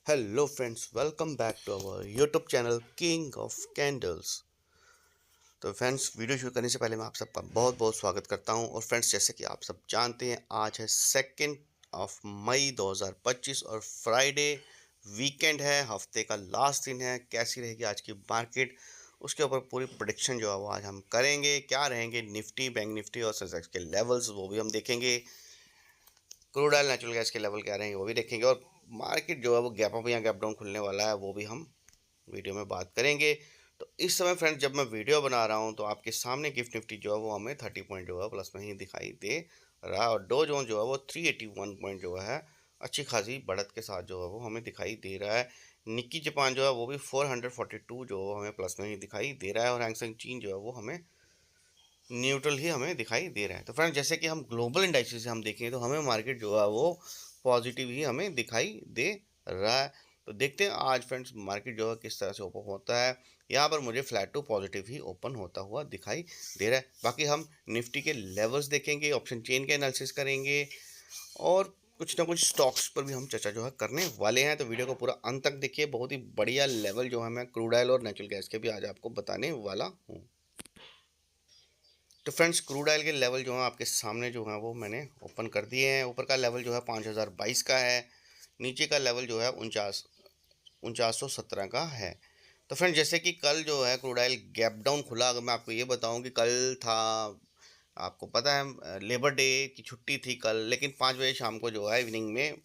Hello friends, welcome back to our YouTube channel king of candles. तो friends, video शुरू करने से पहले मैं आप सबका बहुत बहुत स्वागत करता हूं। और फ्रेंड्स, जैसे कि आप सब जानते हैं, आज है 2 मई 2025 और फ्राइडे वीकेंड है, हफ्ते का लास्ट दिन है। कैसी रहेगी आज की मार्केट, उसके ऊपर पूरी प्रेडिक्शन जो है वो आज हम करेंगे। क्या रहेंगे निफ्टी, बैंक निफ्टी और सेंसेक्स के लेवल्स, वो भी हम देखेंगे। क्रूड ऑयल, नेचुरल गैस के लेवल क्या रहेंगे वो भी देखेंगे। और मार्केट जो है वो गैप अप या गैप डाउन खुलने वाला है, वो भी हम वीडियो में बात करेंगे। तो इस समय फ्रेंड्स, जब मैं वीडियो बना रहा हूं तो आपके सामने गिफ्ट निफ्टी जो है वो हमें 30 पॉइंट जो है प्लस में ही दिखाई दे रहा है। और डो जोन जो है वो 381 पॉइंट जो है अच्छी खासी बढ़त के साथ जो है वो हमें दिखाई दे रहा है। निक्की जापान जो है वो भी 442 जो हमें प्लस में ही दिखाई दे रहा है। और हैंगसेंग चीन जो है वो हमें न्यूट्रल ही हमें दिखाई दे रहा है। तो फ्रेंड्स, जैसे कि हम ग्लोबल इंडाइसेस से हम देखें तो हमें मार्केट जो है वो पॉजिटिव ही हमें दिखाई दे रहा है। तो देखते हैं आज फ्रेंड्स मार्केट जो है किस तरह से ओपन होता है। यहाँ पर मुझे फ्लैट टू पॉजिटिव ही ओपन होता हुआ दिखाई दे रहा है। बाकी हम निफ्टी के लेवल्स देखेंगे, ऑप्शन चेन के एनालिसिस करेंगे और कुछ ना कुछ स्टॉक्स पर भी हम चर्चा जो है करने वाले हैं। तो वीडियो को पूरा अंत तक देखिए। बहुत ही बढ़िया लेवल जो है मैं क्रूड ऑयल और नेचुरल गैस के भी आज आपको बताने वाला हूँ। तो फ्रेंड्स, क्रूड ऑयल के लेवल जो है आपके सामने जो है वो मैंने ओपन कर दिए हैं। ऊपर का लेवल जो है 5022 का है। नीचे का लेवल जो है 4917 का है। तो फ्रेंड्स, जैसे कि कल जो है क्रूड ऑयल गैप डाउन खुला। अगर मैं आपको ये बताऊं कि कल था, आपको पता है लेबर डे की छुट्टी थी कल, लेकिन 5 बजे शाम को जो है इवनिंग में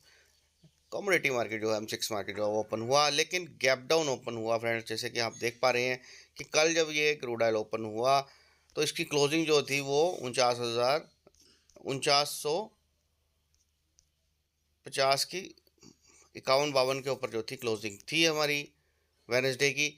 कमोडिटी मार्केट जो है M6 मार्केट जो है वो ओपन हुआ, लेकिन गैप डाउन ओपन हुआ फ्रेंड्स। जैसे कि आप देख पा रहे हैं कि कल जब ये क्रूड ऑयल ओपन हुआ तो इसकी क्लोजिंग जो थी वो 49,50 की 51-52 के ऊपर जो थी क्लोजिंग थी हमारी वेनेसडे की।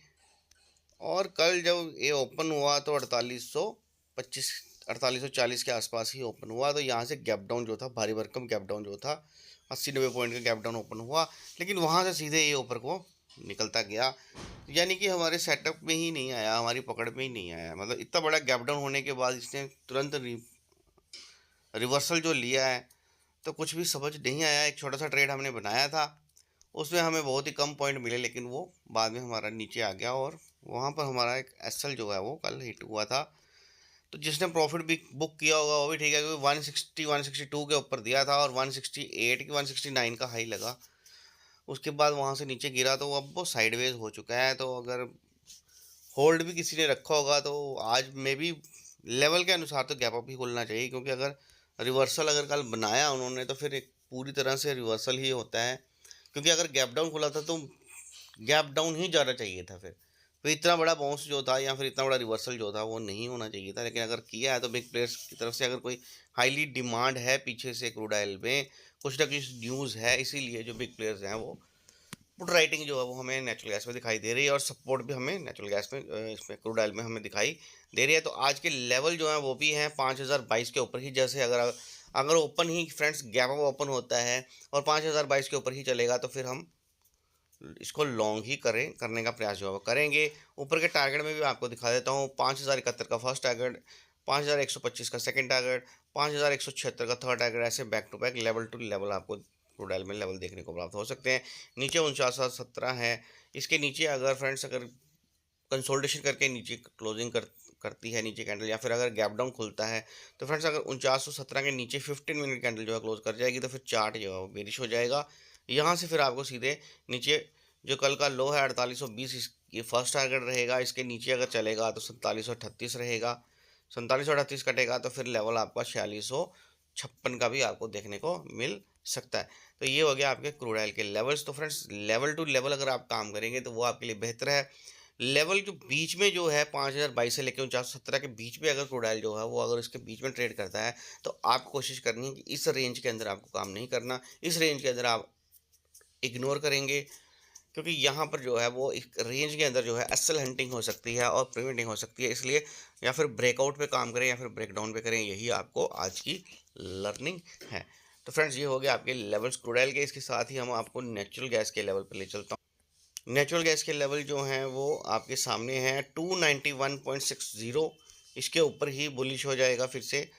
और कल जब ये ओपन हुआ तो 4825 4840 के आसपास ही ओपन हुआ। तो यहाँ से गैप डाउन जो था, भारी भरकम गैप डाउन जो था, 80-90 पॉइंट का गैप डाउन ओपन हुआ। लेकिन वहाँ से सीधे ये ऊपर को निकलता गया, यानी कि हमारे सेटअप में ही नहीं आया, हमारी पकड़ में ही नहीं आया। मतलब इतना बड़ा गैप डाउन होने के बाद इसने तुरंत रिवर्सल जो लिया है, तो कुछ भी समझ नहीं आया। एक छोटा सा ट्रेड हमने बनाया था, उसमें हमें बहुत ही कम पॉइंट मिले, लेकिन वो बाद में हमारा नीचे आ गया। और वहाँ पर हमारा एक एसएल जो है वो कल हिट हुआ था। तो जिसने प्रॉफिट भी बुक किया होगा वो भी ठीक है, क्योंकि 162 के ऊपर दिया था और 168 की 169 का हाई लगा। उसके बाद वहाँ से नीचे गिरा तो अब वो साइडवेज हो चुका है। तो अगर होल्ड भी किसी ने रखा होगा तो आज में भी लेवल के अनुसार तो गैप अप ही खुलना चाहिए, क्योंकि अगर रिवर्सल अगर कल बनाया उन्होंने तो फिर एक पूरी तरह से रिवर्सल ही होता है। क्योंकि अगर गैप डाउन खुला था तो गैप डाउन ही जाना चाहिए था। फिर इतना बड़ा बाउंस जो था या फिर इतना बड़ा रिवर्सल जो था वो नहीं होना चाहिए था। लेकिन अगर किया है तो बिग प्लेयर्स की तरफ से अगर कोई हाईली डिमांड है पीछे से क्रूड ऑयल में, कुछ ना कुछ न्यूज़ है, इसीलिए जो बिग प्लेयर्स हैं वो पुट राइटिंग जो है वो हमें नेचुरल गैस में दिखाई दे रही है और सपोर्ट भी हमें नेचुरल गैस में इसमें क्रूड ऑयल में हमें दिखाई दे रही है। तो आज के लेवल जो है वो भी हैं 5022 के ऊपर ही। जैसे अगर अगर ओपन ही फ्रेंड्स गैप अप ओपन होता है और 5022 के ऊपर ही चलेगा तो फिर हम इसको लॉन्ग ही करने का प्रयास जो है वो करेंगे। ऊपर के टारगेट में भी आपको दिखा देता हूँ। 5071 का फर्स्ट टारगेट, 5125 का सेकंड टारगेट, 5176 का थर्ड टारगेट। ऐसे back to back level to level आपको क्रूड ऑयल में लेवल देखने को प्राप्त हो सकते हैं। नीचे 4917 है। इसके नीचे अगर फ्रेंड्स अगर कंसोल्टेशन करके नीचे क्लोजिंग करती है नीचे कैंडल, या फिर अगर गैप डाउन खुलता है तो फ्रेंड्स अगर 4917 के नीचे 15 मिनट कैंडल जो है क्लोज कर जाएगी तो फिर चार्ट जो है वो बेरिश हो जाएगा। यहाँ से फिर आपको सीधे नीचे जो कल का लो है 4820, ये फर्स्ट टारगेट रहेगा। इसके नीचे अगर चलेगा तो 4738 रहेगा। 4738 कटेगा तो फिर लेवल आपका 4656 का भी आपको देखने को मिल सकता है। तो ये हो गया आपके क्रूड ऑयल के लेवल्स। तो फ्रेंड्स, लेवल टू लेवल अगर आप काम करेंगे तो वो आपके लिए बेहतर है। लेवल जो बीच में जो है 5022 से लेकर 4917 के बीच में अगर क्रूड ऑयल जो है वो अगर इसके बीच में ट्रेड करता है तो आप कोशिश करनी है कि इस रेंज के अंदर आपको काम नहीं करना। इस रेंज के अंदर आप इग्नोर करेंगे, क्योंकि यहाँ पर जो है वो एक रेंज के अंदर जो है असल हंटिंग हो सकती है और प्रिवेंटिंग हो सकती है। इसलिए या फिर ब्रेकआउट पे काम करें या फिर ब्रेकडाउन पे करें, यही आपको आज की लर्निंग है। तो फ्रेंड्स, ये हो गया आपके लेवल्स क्रूड ऑयल के। इसके साथ ही हम आपको नेचुरल गैस के लेवल पर ले चलता हूँ। नेचुरल गैस के लेवल जो हैं वो आपके सामने हैं 291.60, इसके ऊपर ही बुलिश हो जाएगा फिर से।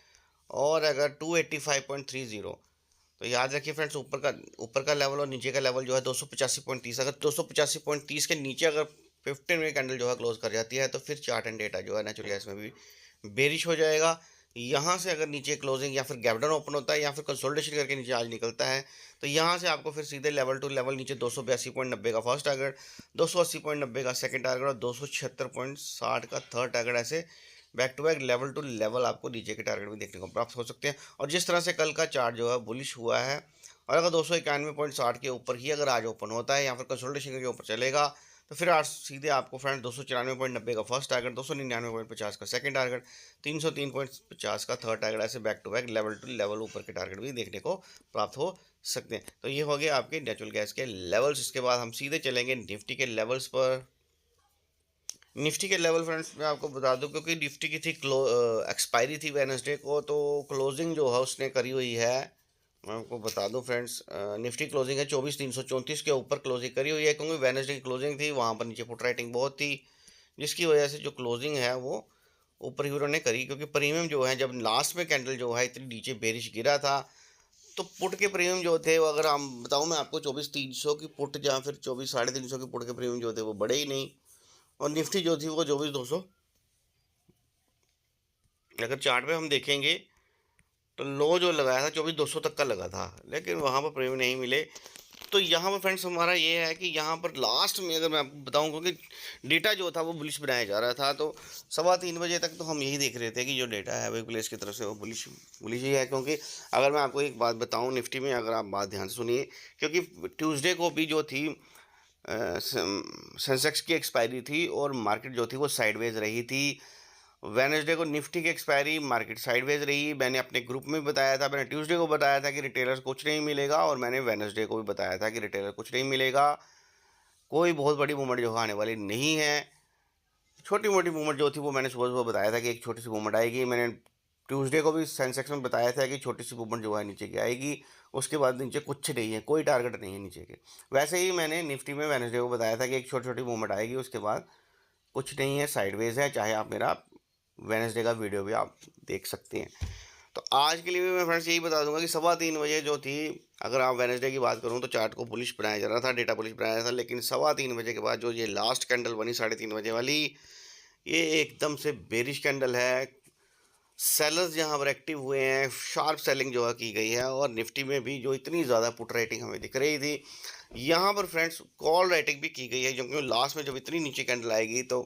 और अगर 285.30 तो याद रखिए फ्रेंड्स, ऊपर का लेवल और नीचे का लेवल जो है 285.30, अगर 285.30 के नीचे अगर 15 मिनट कैंडल जो है क्लोज कर जाती है तो फिर चार्ट एंड डेटा जो है नेचुरल गैस में भी बेरिश हो जाएगा। यहाँ से अगर नीचे क्लोजिंग या फिर गैप डाउन ओपन होता है या फिर कंसोलिडेशन करके नीचे आज निकलता है, तो यहाँ से आपको फिर सीधे लेवल टू लेवल नीचे 282.90 का फर्स्ट टारगेट, 280.90 का सेकंड टारगेट और 276.60 का थर्ड टारगेट, ऐसे back to back level to level आपको नीचे के टारगेट भी देखने को प्राप्त हो सकते हैं। और जिस तरह से कल का चार्ट जो है बुलिश हुआ है, और अगर 291.60 के ऊपर ही अगर आज ओपन होता है या फिर कंसोलिडेशन के ऊपर चलेगा, तो फिर आज सीधे आपको फ्रेंड 294.90 का फर्स्ट टारगेट, 299.50 का सेकंड टारगेट, 303.50 का थर्ड टारगेट, ऐसे back to back level to level ऊपर के टारगेट भी देखने को प्राप्त हो सकते हैं। तो ये हो गया आपके नेचुरल गैस के लेवल्स। इसके बाद हम सीधे चलेंगे निफ्टी के लेवल्स पर। निफ्टी के लेवल फ्रेंड्स मैं आपको बता दूं, क्योंकि निफ्टी की थी एक्सपायरी थी वेडनेसडे को, तो क्लोजिंग जो है उसने करी हुई है, मैं आपको बता दूं फ्रेंड्स, निफ्टी क्लोजिंग है 24,334 के ऊपर क्लोजिंग करी हुई है, क्योंकि वेडनेसडे की क्लोजिंग थी वहाँ पर नीचे पुट राइटिंग बहुत थी, जिसकी वजह से जो क्लोजिंग है वो ऊपर ही उन्होंने करी। क्योंकि प्रीमियम जो है जब लास्ट में कैंडल जो है इतनी नीचे बेरिश गिरा था, तो पुट के प्रीमियम जो थे वो, अगर हम बताऊं मैं आपको, 24,300 की पुट या फिर 24,350 की पुट के प्रीमियम जो थे वो बढ़े ही नहीं, और निफ्टी जो थी वो 24,200, अगर चार्ट पे हम देखेंगे तो लो जो लगाया था 24,200 तक का लगा था, लेकिन वहाँ पर प्रीमियम नहीं मिले। तो यहाँ पर फ्रेंड्स हमारा ये है कि यहाँ पर लास्ट में अगर मैं आपको बताऊँ, क्योंकि डेटा जो था वो बुलिश बनाया जा रहा था, तो 2:15 बजे तक तो हम यही देख रहे थे कि जो डेटा है वो प्लेस की तरफ से वो बुलिश बुलिश ही है। क्योंकि अगर मैं आपको एक बात बताऊँ निफ्टी में, अगर आप बात ध्यान से सुनिए, क्योंकि ट्यूसडे को भी जो थी सेंसेक्स की एक्सपायरी थी और मार्केट जो थी वो साइडवेज रही थी। वेनेसडे को निफ्टी की एक्सपायरी, मार्केट साइडवेज रही। मैंने अपने ग्रुप में बताया था, मैंने ट्यूसडे को बताया था कि रिटेलर्स कुछ नहीं मिलेगा, और मैंने वेनेसडे को भी बताया था कि रिटेलर कुछ नहीं मिलेगा, कोई बहुत बड़ी मूवमेंट जो आने वाली नहीं है। छोटी मोटी मूवमेंट जो थी वो मैंने सुबह सुबह बताया था कि एक छोटी सी मूवमेंट आएगी। मैंने ट्यूसडे को भी सेंसेक्स में बताया था कि छोटी सी मूवमेंट जो है नीचे की आएगी, उसके बाद नीचे कुछ नहीं है, कोई टारगेट नहीं है नीचे के। वैसे ही मैंने निफ्टी में वेनेसडे को बताया था कि एक छोटी छोटी मूवमेंट आएगी, उसके बाद कुछ नहीं है, साइडवेज है। चाहे आप मेरा वेनेसडे का वीडियो भी आप देख सकते हैं। तो आज के लिए भी मैं फ्रेंड्स यही बता दूंगा कि 3:15 बजे जो थी, अगर आप वेनेसडे की बात करूं तो चार्ट को बुलिश बनाया जा रहा था, डेटा बुलिश बनाया था, लेकिन 3:15 बजे के बाद जो ये लास्ट कैंडल बनी 3:30 बजे वाली, ये एकदम से बेरिश कैंडल है। सेलर्स यहाँ पर एक्टिव हुए हैं, शार्प सेलिंग जो है की गई है, और निफ्टी में भी जो इतनी ज़्यादा पुट राइटिंग हमें दिख रही थी, यहाँ पर फ्रेंड्स कॉल राइटिंग भी की गई है, क्योंकि लास्ट में जब इतनी नीचे कैंडल आएगी तो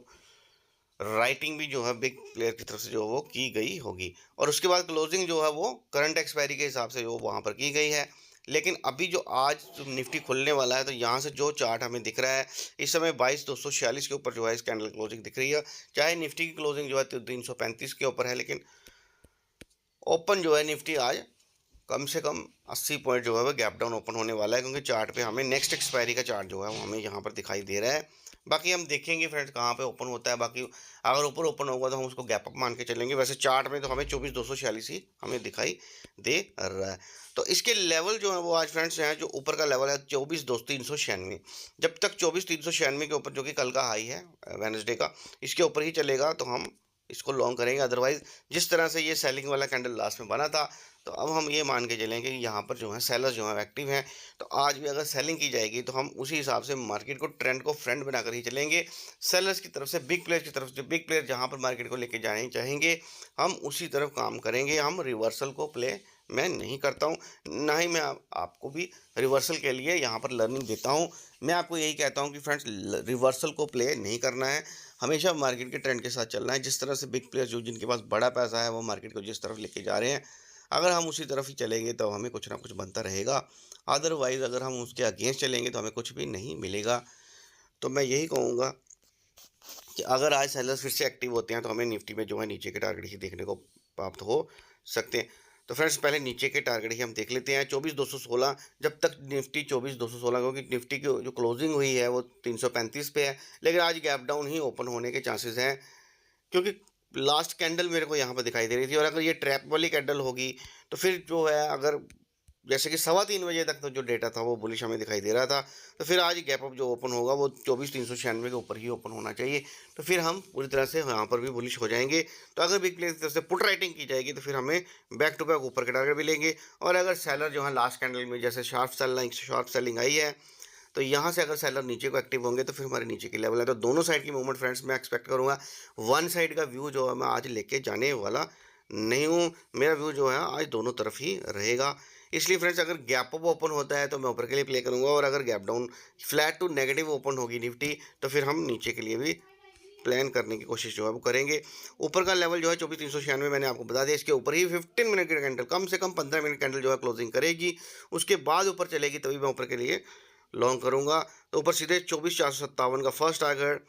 राइटिंग भी जो है बिग प्लेयर की तरफ से जो वो की गई होगी, और उसके बाद क्लोजिंग जो है वो करंट एक्सपायरी के हिसाब से जो वहाँ पर की गई है। लेकिन अभी जो आज निफ्टी खुलने वाला है, तो यहाँ से जो चार्ट हमें दिख रहा है इस समय 22,246 के ऊपर जो है इस कैंडल क्लोजिंग दिख रही है। चाहे निफ्टी की क्लोजिंग जो है 335 के ऊपर है, लेकिन ओपन जो है निफ्टी आज कम से कम 80 पॉइंट जो है वो गैप डाउन ओपन होने वाला है, क्योंकि चार्ट पे हमें नेक्स्ट एक्सपायरी का चार्ट जो है वो हमें यहाँ पर दिखाई दे रहा है। बाकी हम देखेंगे फ्रेंड्स कहाँ पे ओपन होता है, बाकी अगर ऊपर ओपन होगा तो हम उसको गैप अप मान के चलेंगे। वैसे चार्ट में तो हमें 24,246 ही हमें दिखाई दे रहा है। तो इसके लेवल जो है वो आज फ्रेंड्स हैं, जो ऊपर का लेवल है 24,396। जब तक 24,396 के ऊपर, जो कि कल का हाई है वेडनेसडे का, इसके ऊपर ही चलेगा तो हम इसको लॉन्ग करेंगे। अदरवाइज जिस तरह से ये सेलिंग वाला कैंडल लास्ट में बना था, तो अब हम ये मान के चलेंगे कि यहाँ पर जो है सेलर्स जो है एक्टिव हैं। तो आज भी अगर सेलिंग की जाएगी तो हम उसी हिसाब से मार्केट को ट्रेंड को फ्रेंड बनाकर ही चलेंगे। सेलर्स की तरफ से, बिग प्लेयर की तरफ से, बिग प्लेयर जहाँ पर मार्केट को लेके जाने चाहेंगे हम उसी तरफ काम करेंगे। हम रिवर्सल को प्ले मैं नहीं करता हूँ, ना ही मैं आपको भी रिवर्सल के लिए यहाँ पर लर्निंग देता हूँ। मैं आपको यही कहता हूँ कि फ्रेंड्स रिवर्सल को प्ले नहीं करना है, हमेशा मार्केट के ट्रेंड के साथ चलना है। जिस तरह से बिग प्लेयर जो जिनके पास बड़ा पैसा है वो मार्केट को जिस तरफ लेके जा रहे हैं, अगर हम उसी तरफ ही चलेंगे तो हमें कुछ ना कुछ बनता रहेगा। अदरवाइज़ अगर हम उसके अगेंस्ट चलेंगे तो हमें कुछ भी नहीं मिलेगा। तो मैं यही कहूँगा कि अगर आज सेलर्स फिर से एक्टिव होते हैं तो हमें निफ्टी में जो है नीचे के टारगेट ही देखने को प्राप्त हो सकते हैं। तो फ्रेंड्स पहले नीचे के टारगेट ही हम देख लेते हैं 24,216। जब तक निफ्टी 24,216, क्योंकि निफ्टी की जो क्लोजिंग हुई है वो 335 पे है, लेकिन आज गैप डाउन ही ओपन होने के चांसेस हैं, क्योंकि लास्ट कैंडल मेरे को यहाँ पर दिखाई दे रही थी। और अगर ये ट्रैप वाली कैंडल होगी तो फिर जो है, अगर जैसे कि 3:15 बजे तक तो जो डेटा था वो बुलिश हमें दिखाई दे रहा था। तो फिर आज गैप अप जो ओपन होगा वो 24,396 के ऊपर ही ओपन होना चाहिए। तो फिर हम पूरी तरह से यहाँ पर भी बुलिश हो जाएंगे। तो अगर बिग प्लेयर की तरफ से पुट राइटिंग की जाएगी तो फिर हमें बैक टू बैक ऊपर के टारगेट मिलेंगे। और अगर सेलर जो है लास्ट कैंडल में जैसे शार्प सेलिंग आई है, तो यहाँ से अगर सेलर नीचे को एक्टिव होंगे तो फिर हमारे नीचे की लेवल है। तो दोनों साइड की मूवमेंट फ्रेंड्स मैं एक्सपेक्ट करूँगा। वन साइड का व्यू जो है मैं आज लेके जाने वाला नहीं हूँ। मेरा व्यू जो है आज दोनों तरफ ही रहेगा। इसलिए फ्रेंड्स अगर गैप अप ओपन होता है तो मैं ऊपर के लिए प्ले करूँगा, और अगर gap down flat to negative open होगी निफ्टी तो फिर हम नीचे के लिए भी प्लान करने की कोशिश जो है वो करेंगे। ऊपर का लेवल जो है 24,396 मैंने आपको बता दिया, इसके ऊपर ही 15 मिनट की कैंडल, कम से कम 15 मिनट कैंडल जो है क्लोजिंग करेगी। उसके बाद ऊपर चलेगी तभी मैं ऊपर के लिए लॉन्ग करूंगा। तो ऊपर सीधे 24,457 का फर्स्ट टारगेट,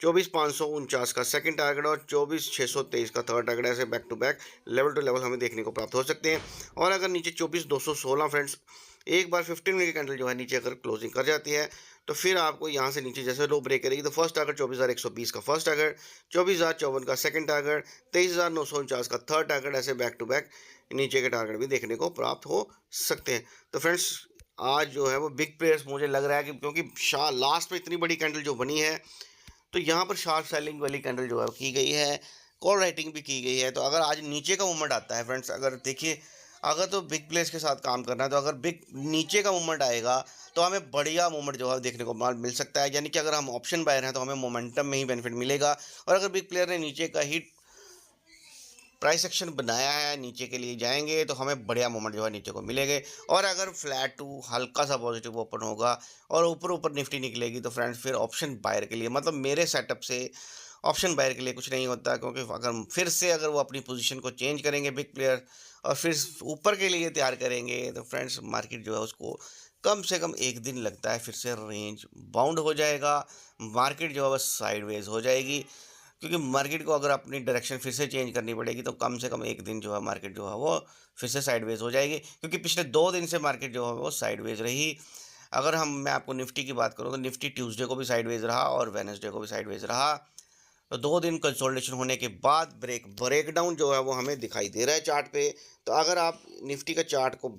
24,549 का सेकंड टारगेट और 24,623 का थर्ड टारगेट, ऐसे back to back level to level हमें देखने को प्राप्त हो सकते हैं। और अगर नीचे 24,216 फ्रेंड्स एक बार 15 मिनट की कैंडल जो है नीचे अगर क्लोजिंग कर जाती है तो फिर आपको यहाँ से नीचे जैसे लो ब्रेक करेगी तो फर्स्ट टारगेट 24,120 का फर्स्ट टारगेट, 24,054 का सेकंड टारगेट, 23,949 का थर्ड टारगेट, ऐसे बैक टू बैक नीचे के टारगेट भी देखने को प्राप्त हो सकते हैं। तो फ्रेंड्स आज जो है वो बिग प्लेयर्स मुझे लग रहा है कि क्योंकि लास्ट में इतनी बड़ी कैंडल जो बनी है तो यहाँ पर शार्प सेलिंग वाली कैंडल जो है की गई है, कॉल राइटिंग भी की गई है। तो अगर आज नीचे का मूवमेंट आता है फ्रेंड्स, अगर देखिए अगर तो बिग प्लेयर्स के साथ काम करना है तो अगर बिग नीचे का मूवमेंट आएगा तो हमें बढ़िया मूवमेंट जो है देखने को मिल सकता है। यानी कि अगर हम ऑप्शन बायर हैं तो हमें मोमेंटम में ही बेनिफिट मिलेगा। और अगर बिग प्लेयर ने नीचे का ही प्राइस एक्शन बनाया है, नीचे के लिए जाएंगे तो हमें बढ़िया मोमेंट जो है नीचे को मिलेंगे। और अगर फ्लैट टू हल्का सा पॉजिटिव ओपन होगा और ऊपर ऊपर निफ्टी निकलेगी तो फ्रेंड्स फिर ऑप्शन बायर के लिए, मतलब मेरे सेटअप से ऑप्शन बायर के लिए कुछ नहीं होता, क्योंकि अगर फिर से अगर वो अपनी पोजीशन को चेंज करेंगे बिग प्लेयर और फिर ऊपर के लिए तैयार करेंगे तो फ्रेंड्स मार्केट जो है उसको कम से कम एक दिन लगता है फिर से रेंज बाउंड हो जाएगा, मार्केट जो है बस साइडवेज हो जाएगी। क्योंकि मार्केट को अगर अपनी डायरेक्शन फिर से चेंज करनी पड़ेगी तो कम से कम एक दिन जो है मार्केट जो है वो फिर से साइडवेज हो जाएगी, क्योंकि पिछले 2 दिन से मार्केट जो है वो साइडवेज रही। अगर मैं आपको निफ्टी की बात करूँ तो निफ्टी ट्यूसडे को भी साइडवेज रहा और वेडनेसडे को भी साइडवेज रहा। तो 2 दिन कंसोलिडेशन होने के बाद ब्रेकडाउन जो है वो हमें दिखाई दे रहा है चार्ट पे। तो अगर आप निफ्टी का चार्ट को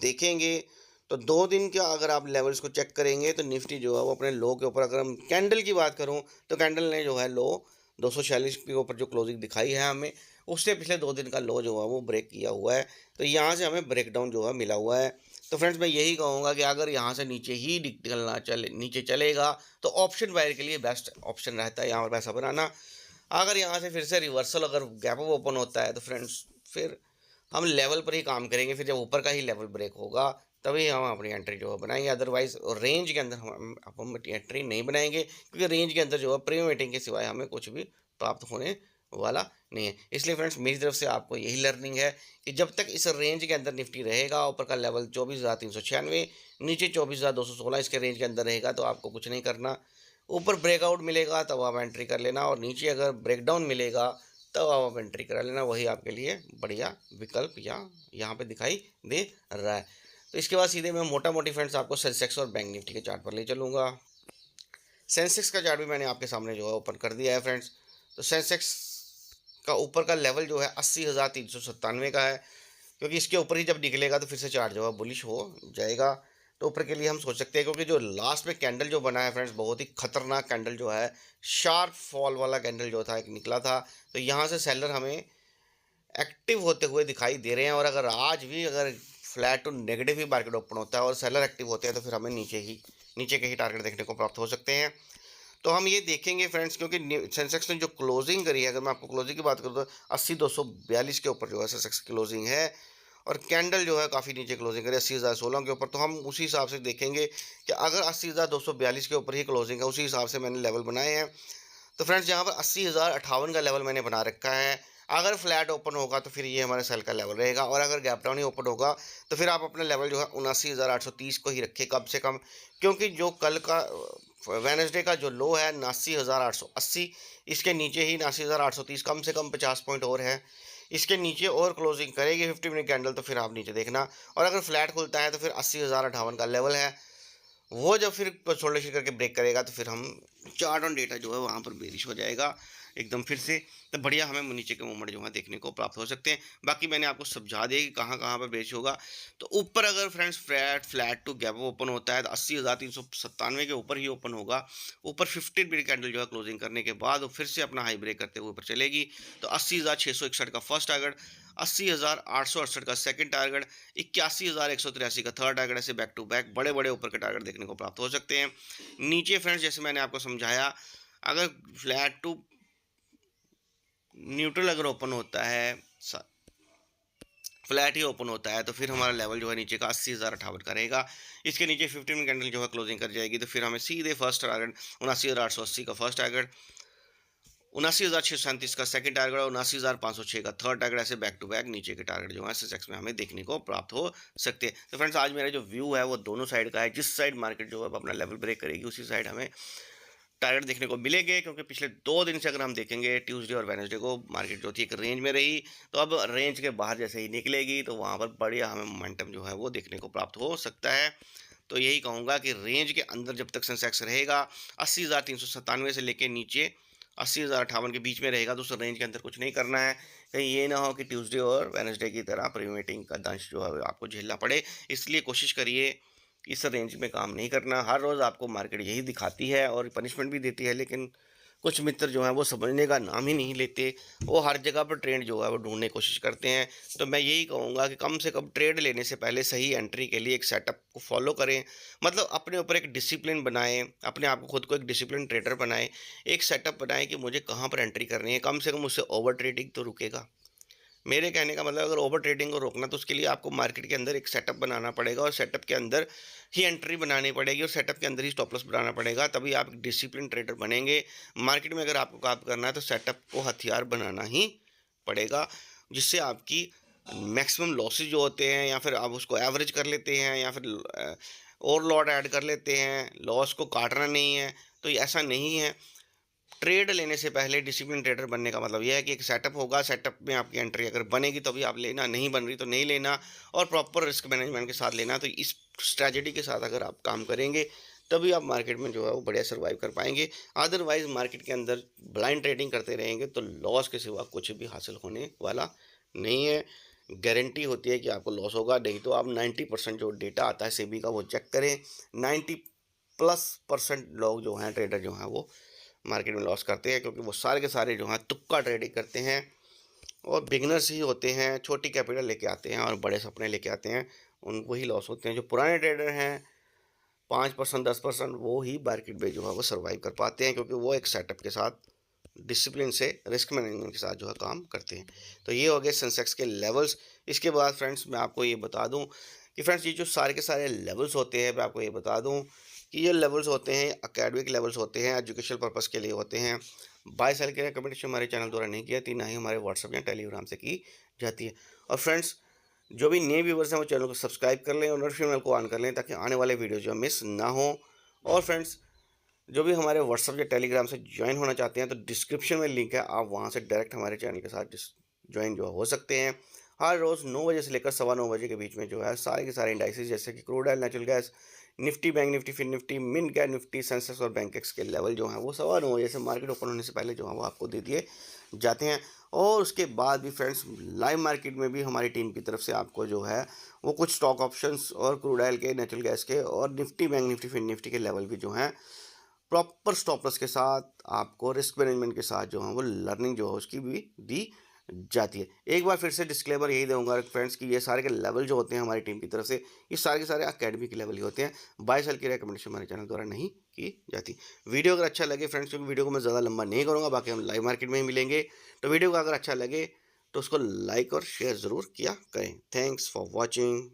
देखेंगे तो 2 दिन का अगर आप लेवल्स को चेक करेंगे तो निफ्टी जो है वो अपने लो के ऊपर, अगर हम कैंडल की बात करूं तो कैंडल ने जो है लो 246 के ऊपर जो क्लोजिंग दिखाई है हमें, उससे पिछले 2 दिन का लो जो है वो ब्रेक किया हुआ है। तो यहाँ से हमें ब्रेकडाउन जो है मिला हुआ है। तो फ्रेंड्स मैं यही कहूँगा कि अगर यहाँ से नीचे ही नीचे चलेगा तो ऑप्शन बायर के लिए बेस्ट ऑप्शन रहता है यहाँ पर पैसा बनाना। अगर यहाँ से फिर से रिवर्सल अगर गैप अप ओपन होता है तो फ्रेंड्स फिर हम लेवल पर ही काम करेंगे। फिर जब ऊपर का ही लेवल ब्रेक होगा तभी हम अपनी एंट्री जो है बनाएंगे, अदरवाइज रेंज के अंदर हम एंट्री नहीं बनाएंगे, क्योंकि रेंज के अंदर जो है प्री मीटिंग के सिवाय हमें कुछ भी प्राप्त होने वाला नहीं है। इसलिए फ्रेंड्स मेरी तरफ से आपको यही लर्निंग है कि जब तक इस रेंज के अंदर निफ्टी रहेगा, ऊपर का लेवल 24,396, नीचे 24,216 इसके रेंज के अंदर रहेगा तो आपको कुछ नहीं करना। ऊपर ब्रेकआउट मिलेगा तब आप एंट्री कर लेना, और नीचे अगर ब्रेकडाउन मिलेगा तब आप एंट्री करा लेना, वही आपके लिए बढ़िया विकल्प यहाँ पे दिखाई दे रहा है। तो इसके बाद सीधे मैं मोटा मोटी फ्रेंड्स आपको सेंसेक्स और बैंक निफ्टी के चार्ट पर ले चलूँगा। सेंसेक्स का चार्ट भी मैंने आपके सामने जो है ओपन कर दिया है फ्रेंड्स। तो सेंसेक्स का ऊपर का लेवल जो है 80,397 का है, क्योंकि इसके ऊपर ही जब निकलेगा तो फिर से चार्ट जो है बुलिश हो जाएगा। तो ऊपर के लिए हम सोच सकते हैं, क्योंकि जो लास्ट में कैंडल जो बना है फ्रेंड्स बहुत ही खतरनाक कैंडल जो है, शार्प फॉल वाला कैंडल जो था एक निकला था। तो यहाँ से सेलर हमें एक्टिव होते हुए दिखाई दे रहे हैं, और अगर आज भी अगर फ्लैट टू नेगेटिव ही मार्केट ओपन होता है और सेलर एक्टिव होते हैं तो फिर हमें नीचे के ही टारगेट देखने को प्राप्त हो सकते हैं। तो हम ये देखेंगे फ्रेंड्स, क्योंकि सेंसेक्स ने जो क्लोजिंग करी है, अगर मैं आपको क्लोजिंग की बात करूँ तो 80,242 के ऊपर जो है सेंसेक्स की क्लोजिंग है, और कैंडल जो है काफ़ी नीचे क्लोजिंग करी 80,016 के ऊपर। तो हम उसी हिसाब से देखेंगे कि अगर 80,242 के ऊपर ही क्लोजिंग है, उसी हिसाब से मैंने लेवल बनाए हैं। तो फ्रेंड्स यहाँ पर 80,058 का लेवल मैंने बना रखा है। अगर फ्लैट ओपन होगा तो फिर ये हमारे सेल का लेवल रहेगा, और अगर गैप डाउन ही ओपन होगा तो फिर आप अपना लेवल जो है 79,830 को ही रखें कम से कम, क्योंकि जो कल का वेडनेसडे का जो लो है 79,880, इसके नीचे ही 79,830, कम से कम 50 पॉइंट और है। इसके नीचे और क्लोजिंग करेगी 50 मिनट कैंडल तो फिर आप नीचे देखना, और अगर फ्लैट खुलता है तो फिर 80,058 का लेवल है, वो जब फिर कंसोलिडेशन करके ब्रेक करेगा तो फिर हम चार्ट ऑन डेटा जो है वहाँ पर बेरिश हो जाएगा। एकदम फिर से, तो बढ़िया हमें नीचे के मूवमेंट जो है देखने को प्राप्त हो सकते हैं। बाकी मैंने आपको समझा दिया कि कहाँ-कहाँ पे बेच होगा। तो ऊपर अगर friends flat to gap open होता है तो 80,397 के ऊपर ही ओपन होगा। ऊपर 15 मिनट कैंडल जो है क्लोजिंग करने के बाद वो फिर से अपना हाई ब्रेक करते हुए ऊपर चलेगी। तो 80,661 का फर्स्ट टारगेट, 80,868 का सेकंड टारगेट, 81,183 का थर्ड टारगेट, ऐसे बैक टू बैक बड़े-बड़े ऊपर के टारगेट देखने को प्राप्त हो सकते हैं। नीचे फ्रेंड्स जैसे मैंने आपको समझाया, अगर फ्लैट टू न्यूट्रल अगर ओपन होता है, फ्लैट ही ओपन होता है, तो फिर हमारा लेवल जो है नीचे का 80,058 का रहेगा। इसके नीचे 15 मिनट कैंडल जो है क्लोजिंग कर जाएगी, तो फिर हमें सीधे फर्स्ट टारगेट 79,880 का फर्स्ट टारगेट, 79,637 का सेकंड टारगेट और 79,506 का थर्ड टारगेट, ऐसे बैक टू बैक नीचे के टारगेट जो है सेंसेक्स में हमें देखने को प्राप्त हो सकते हैं। तो फ्रेंड्स आज मेरा जो व्यू है वो दोनों साइड का है। जिस साइड मार्केट जो है अपना लेवल ब्रेक करेगी उसी साइड हमें टारगेट देखने को मिलेंगे, क्योंकि पिछले 2 दिन से अगर हम देखेंगे ट्यूसडे और वेडनेसडे को मार्केट जो थी एक रेंज में रही, तो अब रेंज के बाहर जैसे ही निकलेगी तो वहाँ पर बढ़िया हमें मोमेंटम जो है वो देखने को प्राप्त हो सकता है। तो यही कहूँगा कि रेंज के अंदर जब तक सेंसेक्स रहेगा 80,397 से लेके नीचे 80,058 के बीच में रहेगा, तो उस रेंज के अंदर कुछ नहीं करना है। कहीं ये ना हो कि ट्यूसडे और वेडनेसडे की तरह प्री मीटिंग का दंश जो है आपको झेलना पड़े। इसलिए कोशिश करिए इस रेंज में काम नहीं करना। हर रोज़ आपको मार्केट यही दिखाती है और पनिशमेंट भी देती है, लेकिन कुछ मित्र जो हैं वो समझने का नाम ही नहीं लेते। वो हर जगह पर ट्रेंड जो है वो ढूंढने की कोशिश करते हैं। तो मैं यही कहूँगा कि कम से कम ट्रेड लेने से पहले सही एंट्री के लिए एक सेटअप को फॉलो करें। मतलब अपने ऊपर एक डिसिप्लिन बनाएं, अपने आप को खुद को एक डिसिप्लिन ट्रेडर बनाएं। एक सेटअप बनाएं कि मुझे कहाँ पर एंट्री करनी है। कम से कम उससे ओवर ट्रेडिंग तो रुकेगा। मेरे कहने का मतलब, अगर ओवर ट्रेडिंग को रोकना तो उसके लिए आपको मार्केट के अंदर एक सेटअप बनाना पड़ेगा और सेटअप के अंदर ही एंट्री बनानी पड़ेगी और सेटअप के अंदर ही स्टॉप लॉस बनाना पड़ेगा, तभी आप एक डिसिप्लिन ट्रेडर बनेंगे। मार्केट में अगर आपको काम करना है तो सेटअप को हथियार बनाना ही पड़ेगा, जिससे आपकी मैक्सिमम लॉसेज जो होते हैं या फिर आप उसको एवरेज कर लेते हैं या फिर और लॉट ऐड कर लेते हैं, लॉस को काटना नहीं है। तो ये ऐसा नहीं है। ट्रेड लेने से पहले डिसिप्लिन ट्रेडर बनने का मतलब यह है कि एक सेटअप होगा, सेटअप में आपकी एंट्री अगर बनेगी तभी आप लेना, नहीं बन रही तो नहीं लेना, और प्रॉपर रिस्क मैनेजमेंट के साथ लेना। तो इस स्ट्रैटेजी के साथ अगर आप काम करेंगे तभी आप मार्केट में जो है वो बढ़िया सर्वाइव कर पाएंगे। अदरवाइज मार्केट के अंदर ब्लाइंड ट्रेडिंग करते रहेंगे तो लॉस के सिवा कुछ भी हासिल होने वाला नहीं है। गारंटी होती है कि आपको लॉस होगा, नहीं तो आप 90% जो डेटा आता है सेबी का वो चेक करें। 90+% लोग जो हैं ट्रेडर जो हैं वो मार्केट में लॉस करते हैं, क्योंकि वो सारे के सारे जो हैं तुक्का ट्रेडिंग करते हैं और बिगनर्स ही होते हैं, छोटी कैपिटल लेके आते हैं और बड़े सपने लेके आते हैं, उनको ही लॉस होते हैं। जो पुराने ट्रेडर हैं 5% 10% वो ही मार्केट में जो है वो सर्वाइव कर पाते हैं, क्योंकि वो एक सेटअप के साथ डिसिप्लिन से रिस्क मैनेजमेंट के साथ जो है काम करते हैं। तो ये हो गए सेंसेक्स के लेवल्स। इसके बाद फ्रेंड्स मैं आपको ये बता दूं कि फ्रेंड्स ये जो सारे के सारे लेवल्स होते हैं, मैं आपको ये बता दूं कि ये लेवल्स होते हैं एकेडमिक लेवल्स होते हैं, एजुकेशनल पर्पस के लिए होते हैं। बाय सेल की रिकमेंडेशन हमारे चैनल द्वारा नहीं की जाती, ना ही हमारे व्हाट्सएप या टेलीग्राम से की जाती है। और फ्रेंड्स जो भी नए व्यूवर्स हैं वो चैनल को सब्सक्राइब कर लें और नोटिफिकेशन को ऑन कर लें, ताकि आने वाले वीडियो जो मिस ना हो। और फ्रेंड्स जो भी हमारे व्हाट्सएप या टेलीग्राम से ज्वाइन होना चाहते हैं तो डिस्क्रिप्शन में लिंक है, आप वहां से डायरेक्ट हमारे चैनल के साथ ज्वाइन जो हो सकते हैं। हर रोज़ 9 बजे से लेकर 9:15 बजे के बीच में जो है सारे के सारे इंडाइसेस जैसे कि crude oil, natural gas, Nifty, bank Nifty, fin Nifty, मिन गैस निफ्टी, सेंसेक्स और बैंक एक्स के लेवल जो हैं वो 9:15 बजे से मार्केट ओपन होने से पहले जो है वो आपको दे दिए जाते हैं। और उसके बाद भी फ्रेंड्स लाइव मार्केट में भी हमारी टीम की तरफ से आपको जो है वो कुछ स्टॉक ऑप्शंस और क्रूड ऑयल के, नेचुरल गैस के और Nifty, bank Nifty, fin Nifty के लेवल भी जो हैं प्रॉपर स्टॉप लॉस के साथ आपको रिस्क मैनेजमेंट के साथ जो है वो लर्निंग जो है उसकी भी दी जाती है। एक बार फिर से डिस्क्लेमर यही दूंगा फ्रेंड्स कि ये सारे के लेवल जो होते हैं हमारी टीम की तरफ से, ये सारे के सारे अकेडमी के लेवल ही होते हैं। बाय सेल की रिकमेंडेशन हमारे चैनल द्वारा नहीं की जाती। वीडियो अगर अच्छा लगे फ्रेंड्स, क्योंकि वीडियो को मैं ज़्यादा लंबा नहीं करूँगा, बाकी हम लाइव मार्केट में ही मिलेंगे, तो वीडियो को अगर अच्छा लगे तो उसको लाइक और शेयर ज़रूर किया करें। Thanks for watching.